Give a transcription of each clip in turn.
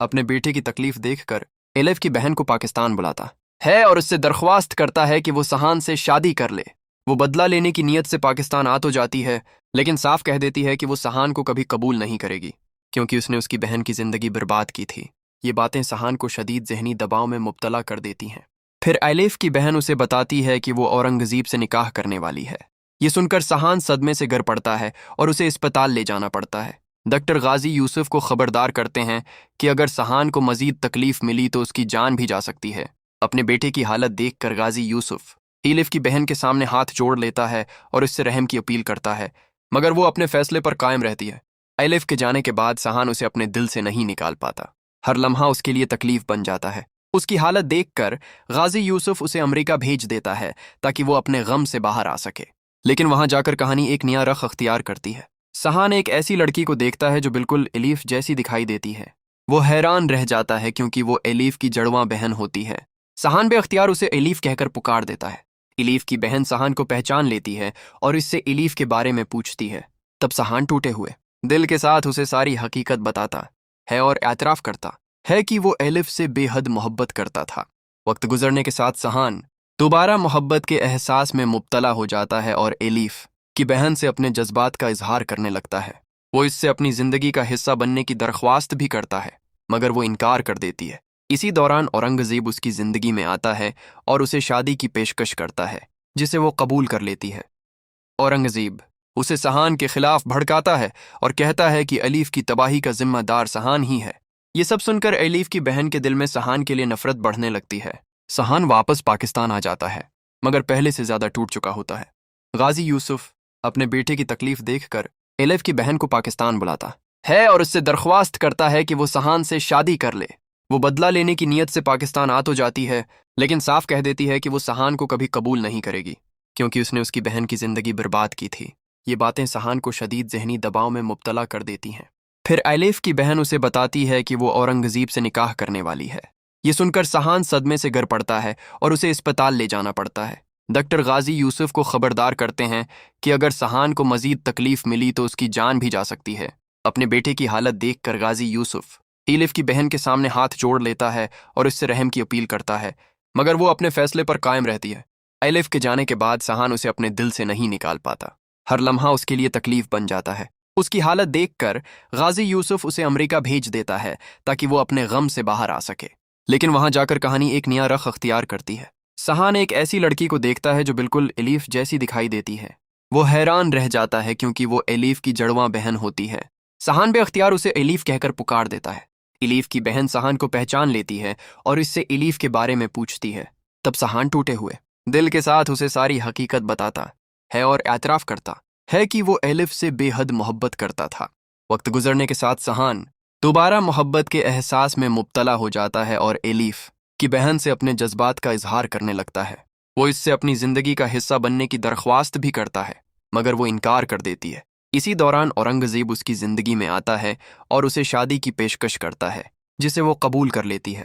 اپنے بیٹے کی تکلیف دیکھ کر ایلیف کی بہن کو پاکستان بلاتا ہے اور اس سے درخواست کرتا ہے کہ وہ سہان سے شادی کر لے۔ وہ بدلہ لینے کی نیت سے پاکستان آ تو جاتی ہے، لیکن صاف کہہ دیتی ہے کہ وہ سہان کو کبھی قبول نہیں کرے گی کیونکہ اس نے اس کی بہن کی زندگی برباد کی تھی۔ یہ باتیں سہان کو شدید ذہنی دباؤ میں مبتلا کر دیتی ہیں۔ پھر ایلیف کی بہن اسے بتاتی ہے کہ وہ اورنگزیب سے نکاح کرنے والی ہے۔ یہ سن کر سہان صدمے سے گر پڑتا ہے اور اسے اسپتال لے جانا پڑتا ہے۔ ڈاکٹر غازی یوسف کو خبردار کرتے ہیں کہ اگر سہان کو مزید تکلیف ملی تو اس کی جان بھی جا سکتی ہے۔ اپنے بیٹے کی حالت دیکھ کر غازی یوسف ایلیف کی بہن کے سامنے ہاتھ جوڑ لیتا ہے اور اس سے رحم کی اپیل کرتا ہے، مگر وہ اپنے فیصلے پر قائم رہتی ہے۔ ایلیف کے جانے کے بعد سہان اسے اپنے دل سے نہیں نکال پاتا۔ ہر لمحہ اس کے لیے تکلیف بن جاتا ہے۔ اس کی حالت دیکھ کر غازی یوسف اسے امریکہ بھیج دیتا ہے تاکہ وہ اپنے غم سے باہر آ سکے، لیکن وہاں جا کر کہانی ایک نیا رخ اختیار کرتی ہے۔ سہان ایک ایسی لڑکی کو دیکھتا ہے جو بالکل ایلیف جیسی دکھائی دیتی ہے۔ وہ حیران رہ جاتا ہے کیونکہ وہ ایلیف کی جڑواں بہن ہوتی ہے۔ سہان بے اختیار اسے ایلیف کہہ کر پکار دیتا ہے۔ ایلیف کی بہن سہان کو پہچان لیتی ہے اور اس سے ایلیف کے بارے میں پوچھتی ہے۔ تب سہان ٹوٹے ہوئے دل کے ساتھ اسے ساری حقیقت بتاتا ہے اور اعتراف کرتا ہے کہ وہ ایلیف سے بے حد محبت کرتا تھا۔ وقت گزرنے کے ساتھ سہان دوبارہ محبت کے احساس میں مبتلا ہو جاتا ہے اور ایلیف کی بہن سے اپنے جذبات کا اظہار کرنے لگتا ہے۔ وہ اس سے اپنی زندگی کا حصہ بننے کی درخواست بھی کرتا ہے، مگر وہ انکار کر دیتی ہے۔ اسی دوران اورنگزیب اس کی زندگی میں آتا ہے اور اسے شادی کی پیشکش کرتا ہے، جسے وہ قبول کر لیتی ہے۔ اورنگزیب اسے سہان کے خلاف بھڑکاتا ہے اور کہتا ہے کہ ایلیف کی تباہی کا ذمہ دار سہان ہی ہے۔ یہ سب سن کر ایلیف کی بہن کے دل میں سہان کے لیے نفرت بڑھنے لگتی ہے۔ سہان واپس پاکستان آ جاتا ہے، مگر پہلے سے زیادہ ٹوٹ چکا ہوتا ہے۔ غازی یوسف اپنے بیٹے کی تکلیف دیکھ کر ایلیف کی بہن کو پاکستان بلاتا ہے اور اس سے درخواست کرتا ہے کہ وہ سہان سے شادی کر لے۔ وہ بدلہ لینے کی نیت سے پاکستان آ تو جاتی ہے، لیکن صاف کہہ دیتی ہے کہ وہ سہان کو کبھی قبول نہیں کرے گی کیونکہ اس نے اس کی بہن کی زندگی برباد کی تھی۔ یہ باتیں سہان کو شدید ذہنی دباؤ میں مبتلا کر دیتی ہیں۔ پھر ایلیف کی بہن اسے بتاتی ہے کہ وہ اورنگزیب سے نکاح کرنے والی ہے۔ یہ سن کر سہان صدمے سے گر پڑتا ہے اور اسے اسپتال لے جانا پڑتا ہے۔ ڈاکٹر غازی یوسف کو خبردار کرتے ہیں کہ اگر سہان کو مزید تکلیف ملی تو اس کی جان بھی جا سکتی ہے۔ اپنے بیٹے کی حالت دیکھ کر غازی یوسف ایلیف کی بہن کے سامنے ہاتھ جوڑ لیتا ہے اور اس سے رحم کی اپیل کرتا ہے، مگر وہ اپنے فیصلے پر قائم رہتی ہے۔ ایلیف کے جانے کے بعد سہان اسے اپنے دل سے نہیں نکال پاتا۔ ہر لمحہ اس کے لیے تکلیف بن جاتا ہے۔ اس کی حالت دیکھ کر غازی یوسف اسے امریکہ بھیج دیتا ہے تاکہ وہ اپنے غم سے باہر آ سکے، لیکن وہاں جا کر کہانی ایک نیا رخ اختیار کرتی ہے۔ سہان ایک ایسی لڑکی کو دیکھتا ہے جو بالکل ایلیف جیسی دکھائی دیتی ہے۔ وہ حیران رہ جاتا ہے کیونکہ وہ ایلیف کی جڑواں بہن ہوتی ہے۔ سہان بے اختیار اسے ایلیف کہہ کر پکار دیتا ہے۔ ایلیف کی بہن سہان کو پہچان لیتی ہے اور اس سے ایلیف کے بارے میں پوچھتی ہے۔ تب سہان ٹوٹے ہوئے دل کے ساتھ اسے ساری حقیقت بتاتا ہے اور اعتراف کرتا ہے کہ وہ ایلیف سے بے حد محبت کرتا تھا۔ وقت گزرنے کے ساتھ سہان دوبارہ محبت کے احساس میں مبتلا ہو جاتا ہے اور ایلیف کی بہن سے اپنے جذبات کا اظہار کرنے لگتا ہے۔ وہ اس سے اپنی زندگی کا حصہ بننے کی درخواست بھی کرتا ہے، مگر وہ انکار کر دیتی ہے۔ اسی دوران اورنگزیب اس کی زندگی میں آتا ہے اور اسے شادی کی پیشکش کرتا ہے، جسے وہ قبول کر لیتی ہے۔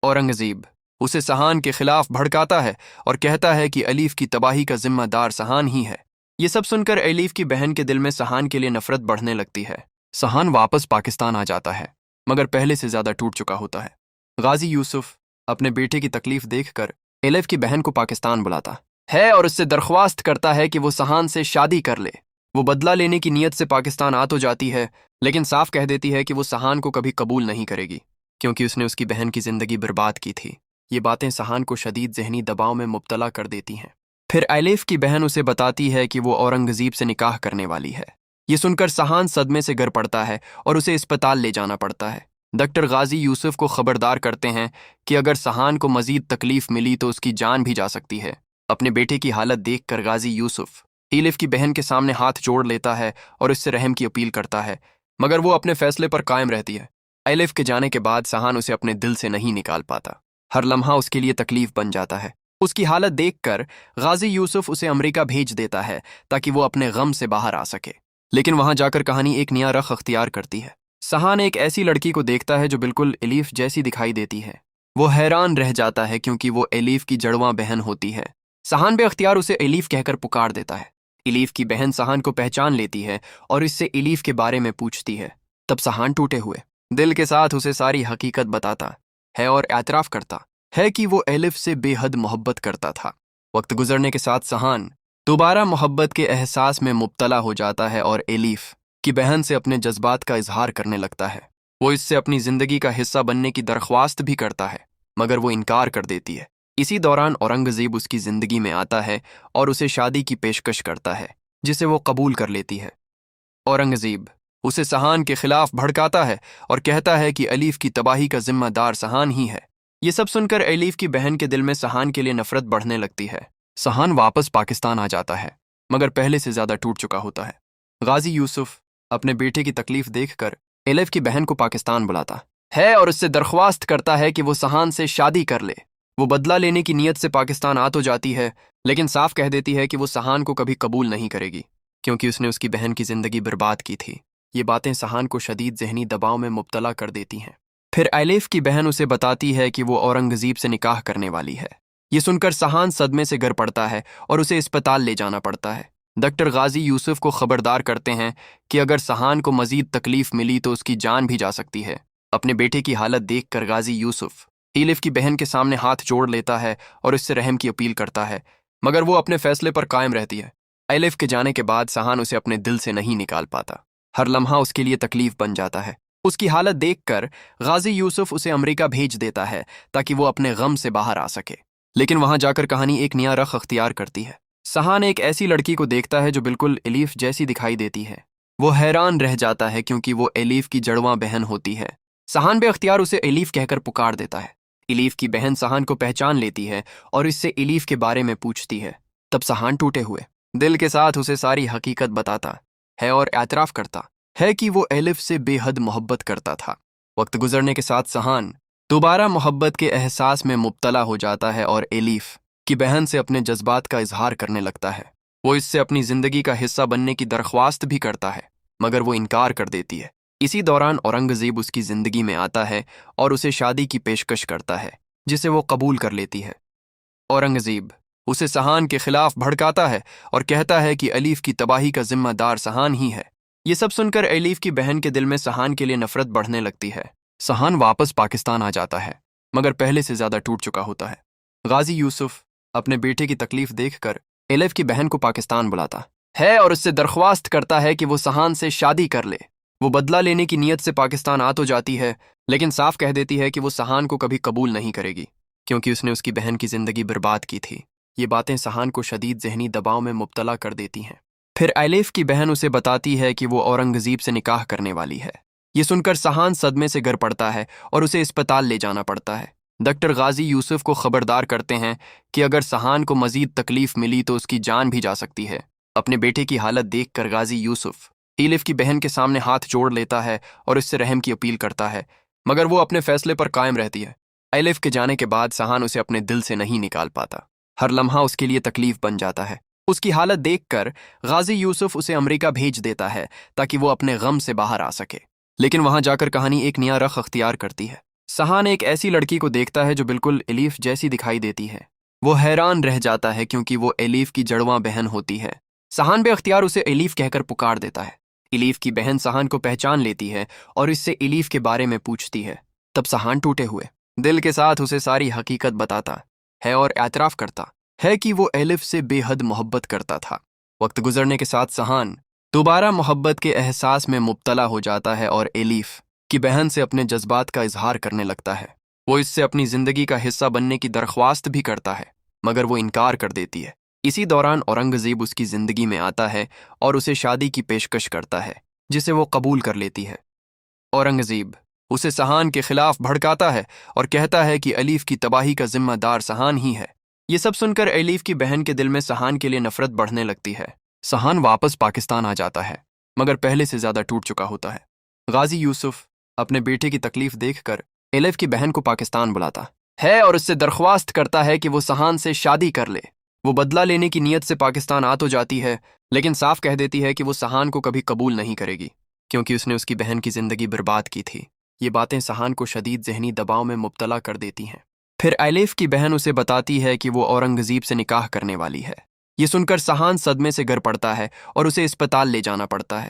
اورنگزیب اسے سہان کے خلاف بھڑکاتا ہے اور کہتا ہے کہ ایلیف کی تباہی کا ذمہ دار سہان ہی ہے۔ یہ سب سن کر ایلیف کی بہن کے دل میں سہان کے لیے نفرت بڑھنے لگتی ہے۔ سہان واپس پاکستان آ جاتا ہے، مگر پہلے سے زیادہ ٹوٹ چکا ہوتا ہے۔ غازی یوسف اپنے بیٹے کی تکلیف دیکھ کر ایلیف کی بہن کو پاکستان بلاتا ہے اور اس سے درخواست کرتا ہے کہ وہ سہان سے شادی کر لے۔ وہ بدلہ لینے کی نیت سے پاکستان آ تو جاتی ہے، لیکن صاف کہہ دیتی ہے کہ وہ سہان کو کبھی قبول نہیں کرے گی کیونکہ اس نے اس کی بہن کی زندگی برباد کی تھی۔ یہ باتیں سہان کو شدید ذہنی دباؤ میں مبتلا کر دیتی ہیں۔ پھر ایلیف کی بہن اسے بتاتی ہے کہ وہ اورنگزیب سے نکاح کرنے والی ہے۔ یہ سن کر سہان صدمے سے گر پڑتا ہے اور اسے اسپتال لے جانا پڑتا ہے۔ ڈاکٹر غازی یوسف کو خبردار کرتے ہیں کہ اگر سہان کو مزید تکلیف ملی تو اس کی جان بھی جا سکتی ہے۔ اپنے بیٹے کی حالت دیکھ کر غازی یوسف ایلیف کی بہن کے سامنے ہاتھ جوڑ لیتا ہے اور اس سے رحم کی اپیل کرتا ہے، مگر وہ اپنے فیصلے پر قائم رہتی ہے۔ ایلیف کے جانے کے بعد سہان اسے اپنے دل سے نہیں نکال پاتا۔ ہر لمحہ اس کے لیے تکلیف بن جاتا ہے۔ اس کی حالت دیکھ کر غازی یوسف اسے امریکہ بھیج دیتا ہے تاکہ وہ اپنے غم سے باہر آ سکے، لیکن وہاں جا کر کہانی ایک نیا رخ اختیار کرتی ہے۔ سہان ایک ایسی لڑکی کو دیکھتا ہے جو بالکل ایلیف جیسی دکھائی دیتی ہے۔ وہ حیران رہ جاتا ہے کیونکہ وہ ایلیف کی جڑواں بہن ہوتی ہے۔ سہان بے اختیار اسے ایلیف کہہ کر پکار دیتا ہے۔ ایلیف کی بہن سہان کو پہچان لیتی ہے اور اس سے ایلیف کے بارے میں پوچھتی ہے۔ تب سہان ٹوٹے ہوئے دل کے ساتھ اسے ساری حقیقت بتاتا ہے اور اعتراف کرتا ہے کہ وہ ایلف سے بے حد محبت کرتا تھا۔ وقت گزرنے کے ساتھ سہان دوبارہ محبت کے احساس میں مبتلا ہو جاتا ہے اور ایلیف کی بہن سے اپنے جذبات کا اظہار کرنے لگتا ہے۔ وہ اس سے اپنی زندگی کا حصہ بننے کی درخواست بھی کرتا ہے، مگر وہ انکار کر دیتی ہے۔ اسی دوران اورنگزیب اس کی زندگی میں آتا ہے اور اسے شادی کی پیشکش کرتا ہے، جسے وہ قبول کر لیتی ہے۔ اورنگزیب اسے سہان کے خلاف بھڑکاتا ہے اور کہتا ہے کہ ایلیف کی تباہی کا ذمہ دار سہان ہی ہے۔ یہ سب سن کر ایلیف کی بہن کے دل میں سہان کے لیے نفرت بڑھنے لگتی ہے۔ سہان واپس پاکستان آ جاتا ہے، مگر پہلے سے زیادہ ٹوٹ چکا ہوتا ہے۔ غازی یوسف اپنے بیٹے کی تکلیف دیکھ کر ایلیف کی بہن کو پاکستان بلاتا ہے اور اس سے درخواست کرتا ہے کہ وہ سہان سے شادی کر لے۔ وہ بدلہ لینے کی نیت سے پاکستان آ تو جاتی ہے، لیکن صاف کہہ دیتی ہے کہ وہ سہان کو کبھی قبول نہیں کرے گی، کیونکہ اس نے اس کی بہن کی زندگی برباد کی تھی۔ یہ باتیں سہان کو شدید ذہنی دباؤ میں مبتلا کر دیتی ہیں۔ پھر ایلیف کی بہن اسے بتاتی ہے کہ وہ اورنگزیب سے نکاح کرنے والی ہے۔ یہ سن کر سہان صدمے سے گر پڑتا ہے اور اسے اسپتال لے جانا پڑتا ہے۔ ڈاکٹر غازی یوسف کو خبردار کرتے ہیں کہ اگر سہان کو مزید تکلیف ملی تو اس کی جان بھی جا سکتی ہے۔ اپنے بیٹے کی حالت دیکھ کر غازی یوسف ایلیف کی بہن کے سامنے ہاتھ جوڑ لیتا ہے اور اس سے رحم کی اپیل کرتا ہے، مگر وہ اپنے فیصلے پر قائم رہتی ہے۔ ایلیف کے جانے کے بعد سہان اسے اپنے دل سے نہیں نکال پاتا۔ ہر لمحہ اس کے لیے تکلیف بن جاتا ہے۔ اس کی حالت دیکھ کر غازی یوسف اسے امریکہ بھیج دیتا ہے تاکہ وہ اپنے غم سے باہر آ سکے، لیکن وہاں جا کر کہانی ایک نیا رخ اختیار کرتی ہے۔ سہان ایک ایسی لڑکی کو دیکھتا ہے جو بالکل ایلیف جیسی دکھائی دیتی ہے۔ وہ حیران رہ جاتا ہے کیونکہ وہ ایلیف کی جڑواں بہن ہوتی ہے۔ سہان بے اختیار اسے ایلیف کہہ کر پکار دیتا ہے۔ ایلیف کی بہن سہان کو پہچان لیتی ہے اور اس سے ایلیف کے بارے میں پوچھتی ہے۔ تب سہان ٹوٹے ہوئے دل کے ساتھ اسے ساری حقیقت بتاتا ہے اور اعتراف کرتا ہے کہ وہ ایلیف سے بے حد محبت کرتا تھا۔ وقت گزرنے کے ساتھ سہان دوبارہ محبت کے احساس میں مبتلا ہو جاتا ہے اور ایلیف کی بہن سے اپنے جذبات کا اظہار کرنے لگتا ہے۔ وہ اس سے اپنی زندگی کا حصہ بننے کی درخواست بھی کرتا ہے، مگر وہ انکار کر دیتی ہے۔ اسی دوران اورنگزیب اس کی زندگی میں آتا ہے اور اسے شادی کی پیشکش کرتا ہے، جسے وہ قبول کر لیتی ہے۔ اورنگزیب اسے سہان کے خلاف بھڑکاتا ہے اور کہتا ہے کہ ایلیف کی تباہی کا ذمہ دار سہان ہی ہے۔ یہ سب سن کر ایلیف کی بہن کے دل میں سہان کے لیے نفرت بڑھنے لگتی ہے۔ سہان واپس پاکستان آ جاتا ہے، مگر پہلے سے زیادہ ٹوٹ چکا ہوتا ہے۔ غازی یوسف اپنے بیٹے کی تکلیف دیکھ کر ایلیف کی بہن کو پاکستان بلاتا ہے اور اس سے درخواست کرتا ہے کہ وہ سہان سے شادی کر لے۔ وہ بدلہ لینے کی نیت سے پاکستان آ تو جاتی ہے، لیکن صاف کہہ دیتی ہے کہ وہ سہان کو کبھی قبول نہیں کرے گی، کیونکہ اس نے اس کی بہن کی زندگی برباد کی تھی۔ یہ باتیں سہان کو شدید ذہنی دباؤ میں مبتلا کر دیتی ہیں۔ پھر ایلیف کی بہن اسے بتاتی ہے کہ وہ اورنگزیب سے نکاح کرنے والی ہے۔ یہ سن کر سہان صدمے سے گر پڑتا ہے اور اسے اسپتال لے جانا پڑتا ہے۔ ڈاکٹر غازی یوسف کو خبردار کرتے ہیں کہ اگر سہان کو مزید تکلیف ملی تو اس کی جان بھی جا سکتی ہے۔ اپنے بیٹے کی حالت دیکھ کر غازی یوسف ایلیف کی بہن کے سامنے ہاتھ جوڑ لیتا ہے اور اس سے رحم کی اپیل کرتا ہے، مگر وہ اپنے فیصلے پر قائم رہتی ہے۔ ایلیف کے جانے کے بعد سہان اسے اپنے دل سے نہیں نکال پاتا۔ ہر لمحہ اس کے لیے تکلیف بن جاتا ہے۔ اس کی حالت دیکھ کر غازی یوسف اسے امریکہ بھیج دیتا ہے تاکہ وہ اپنے غم سے باہر آ سکے، لیکن وہاں جا کر کہانی ایک نیا رخ اختیار کرتی ہے۔ سہان ایک ایسی لڑکی کو دیکھتا ہے جو بالکل ایلیف جیسی دکھائی دیتی ہے۔ وہ حیران رہ جاتا ہے کیونکہ وہ ایلیف کی جڑواں بہن ہوتی ہے۔ سہان بے اختیار اسے ایلیف کہہ کر پکار دیتا ہے۔ ایلیف کی بہن سہان کو پہچان لیتی ہے اور اس سے ایلیف کے بارے میں پوچھتی ہے۔ تب سہان ٹوٹے ہوئے دل کے ساتھ اسے ساری حقیقت بتاتا ہے اور اعتراف کرتا ہے کہ وہ ایلیف سے بے حد محبت کرتا تھا۔ وقت گزرنے کے ساتھ سہان دوبارہ محبت کے احساس میں مبتلا ہو جاتا ہے اور ایلیف کی بہن سے اپنے جذبات کا اظہار کرنے لگتا ہے۔ وہ اس سے اپنی زندگی کا حصہ بننے کی درخواست بھی کرتا ہے، مگر وہ انکار کر دیتی ہے۔ اسی دوران اورنگزیب اس کی زندگی میں آتا ہے اور اسے شادی کی پیشکش کرتا ہے، جسے وہ قبول کر لیتی ہے۔ اورنگزیب اسے سہان کے خلاف بھڑکاتا ہے اور کہتا ہے کہ ایلیف کی تباہی کا ذمہ دار سہان ہی ہے۔ یہ سب سن کر ایلیف کی بہن کے دل میں سہان کے لیے نفرت بڑھنے لگتی ہے۔ سہان واپس پاکستان آ جاتا ہے، مگر پہلے سے زیادہ ٹوٹ چکا ہوتا ہے۔ غازی یوسف اپنے بیٹے کی تکلیف دیکھ کر ایلیف کی بہن کو پاکستان بلاتا ہے اور اس سے درخواست کرتا ہے کہ وہ سہان سے شادی کر لے۔ وہ بدلہ لینے کی نیت سے پاکستان آ تو جاتی ہے، لیکن صاف کہہ دیتی ہے کہ وہ سہان کو کبھی قبول نہیں کرے گی، کیونکہ اس نے اس کی بہن کی زندگی برباد کی تھی۔ یہ باتیں سہان کو شدید ذہنی دباؤ میں مبتلا کر دیتی ہیں۔ پھر ایلیف کی بہن اسے بتاتی ہے کہ وہ اورنگزیب سے نکاح کرنے والی ہے۔ یہ سن کر سہان صدمے سے گر پڑتا ہے اور اسے اسپتال لے جانا پڑتا ہے۔